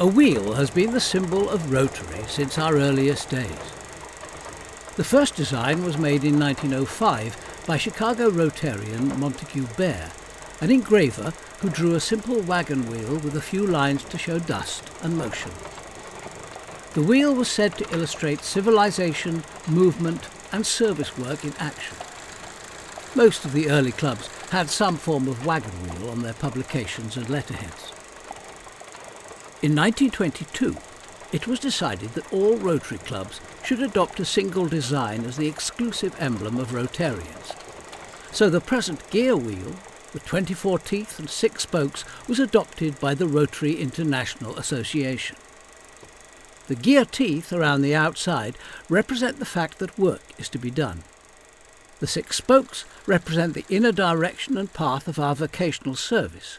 A wheel has been the symbol of Rotary since our earliest days. The first design was made in 1905 by Chicago Rotarian Montague Bear, an engraver who drew a simple wagon wheel with a few lines to show dust and motion. The wheel was said to illustrate civilization, movement and service work in action. Most of the early clubs had some form of wagon wheel on their publications and letterheads. In 1922, it was decided that all Rotary clubs should adopt a single design as the exclusive emblem of Rotarians. So the present gear wheel, with 24 teeth and 6 spokes, was adopted by the Rotary International Association. The gear teeth around the outside represent the fact that work is to be done. The 6 spokes represent the inner direction and path of our vocational service,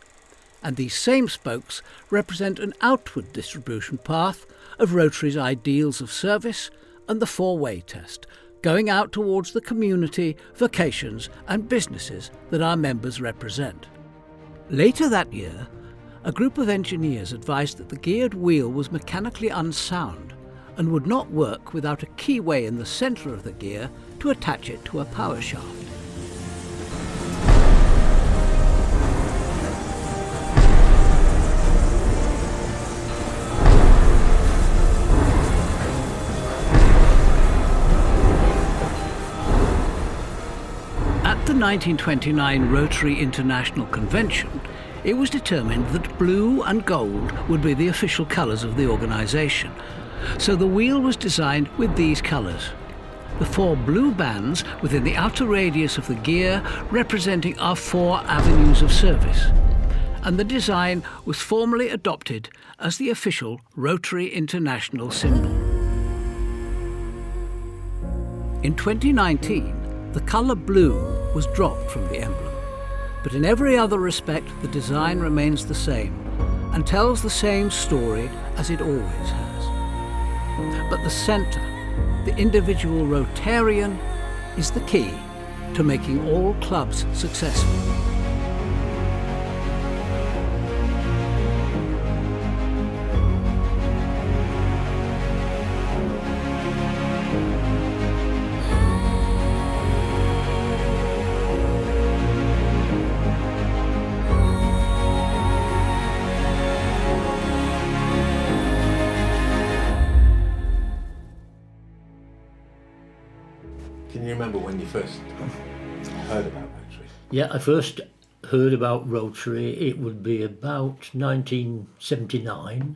and these same spokes represent an outward distribution path of Rotary's ideals of service and the 4-way test, going out towards the community, vocations and businesses that our members represent. Later that year, a group of engineers advised that the geared wheel was mechanically unsound and would not work without a keyway in the centre of the gear to attach it to a power shaft. At the 1929 Rotary International Convention, it was determined that blue and gold would be the official colours of the organisation, so the wheel was designed with these colours. The 4 blue bands within the outer radius of the gear representing our 4 avenues of service, and the design was formally adopted as the official Rotary International symbol. In 2019, the colour blue was dropped from the emblem, but in every other respect the design remains the same and tells the same story as it always has. But the centre, the individual Rotarian, is the key to making all clubs successful. Can you remember when you first heard about Rotary? Yeah, I first heard about Rotary, it would be about 1979.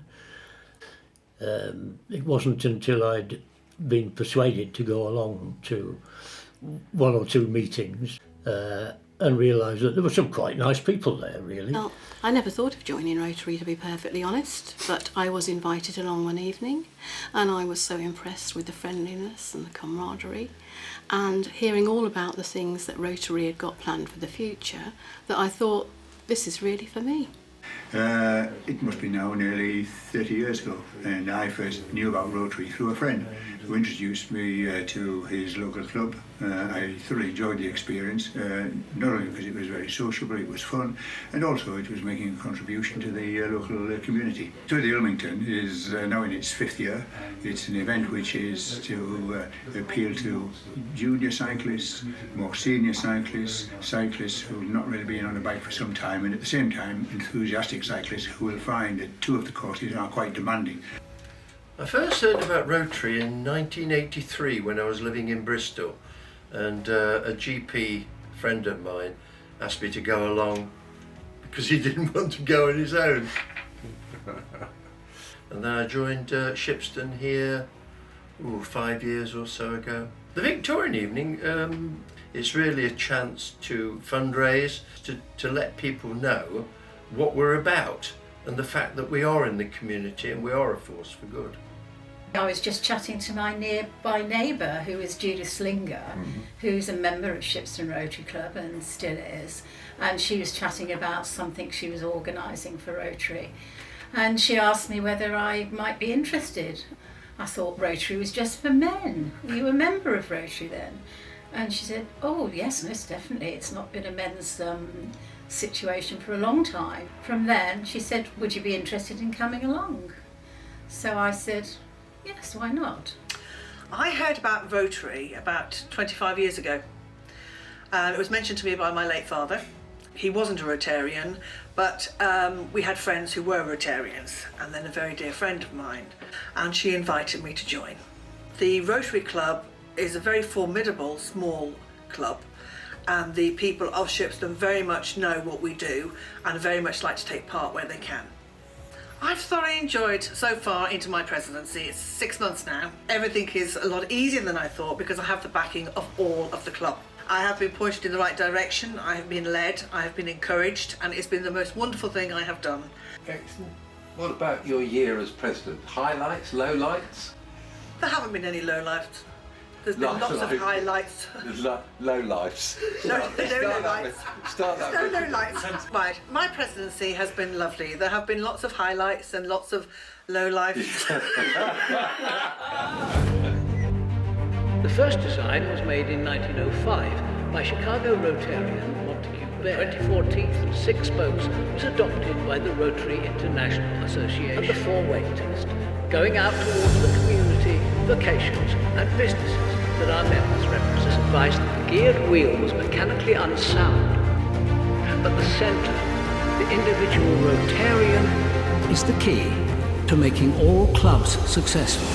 It wasn't until I'd been persuaded to go along to 1 or 2 meetings and realised that there were some quite nice people there, really. Well, I never thought of joining Rotary, to be perfectly honest, but I was invited along one evening and I was so impressed with the friendliness and the camaraderie and hearing all about the things that Rotary had got planned for the future that I thought, this is really for me. It must be now nearly 30 years ago, and I first knew about Rotary through a friend who introduced me to his local club. I thoroughly enjoyed the experience, not only because it was very social, but it was fun, and also it was making a contribution to the local community. So the Ilmington is now in its 5th year. It's an event which is to appeal to junior cyclists, more senior cyclists, cyclists who have not really been on a bike for some time, and at the same time enthusiastic cyclists who will find that 2 of the courses are quite demanding. I first heard about Rotary in 1983 when I was living in Bristol, and a GP friend of mine asked me to go along because he didn't want to go on his own. And then I joined Shipston here 5 years or so ago. The Victorian evening, it's really a chance to fundraise, to let people know what we're about and the fact that we are in the community and we are a force for good. I was just chatting to my nearby neighbour, who is Judith Slinger, who's a member of Shipston Rotary Club and still is, and she was chatting about something she was organising for Rotary, and she asked me whether I might be interested. I thought Rotary was just for men. Were you a member of Rotary then? And she said, oh yes, most definitely, it's not been a men's situation for a long time. From then she said, would you be interested in coming along? So I said, yes, why not? I heard about Rotary about 25 years ago. It was mentioned to me by my late father. He wasn't a Rotarian, but we had friends who were Rotarians, and then a very dear friend of mine, and she invited me to join. The Rotary Club is a very formidable small club, and the people of Shipston very much know what we do and very much like to take part where they can. I've thoroughly enjoyed so far into my presidency. It's 6 months now. Everything is a lot easier than I thought because I have the backing of all of the club. I have been pointed in the right direction, I have been led, I have been encouraged, and it's been the most wonderful thing I have done. Excellent. What about your year as president? Highlights, lowlights? There haven't been any lowlights. There's been lots of highlights. There's low lives. No lowlights. Start that No with. lowlights. Right, my presidency has been lovely. There have been lots of highlights and lots of lowlights. The first design was made in 1905 by Chicago Rotarian Montague Bear. 24-teeth and 6 spokes was adopted by the Rotary International Association. And the 4-way test, going out towards the community, vocations and businesses that our members represent. Advice that the geared wheel was mechanically unsound, but the centre, the individual Rotarian, is the key to making all clubs successful.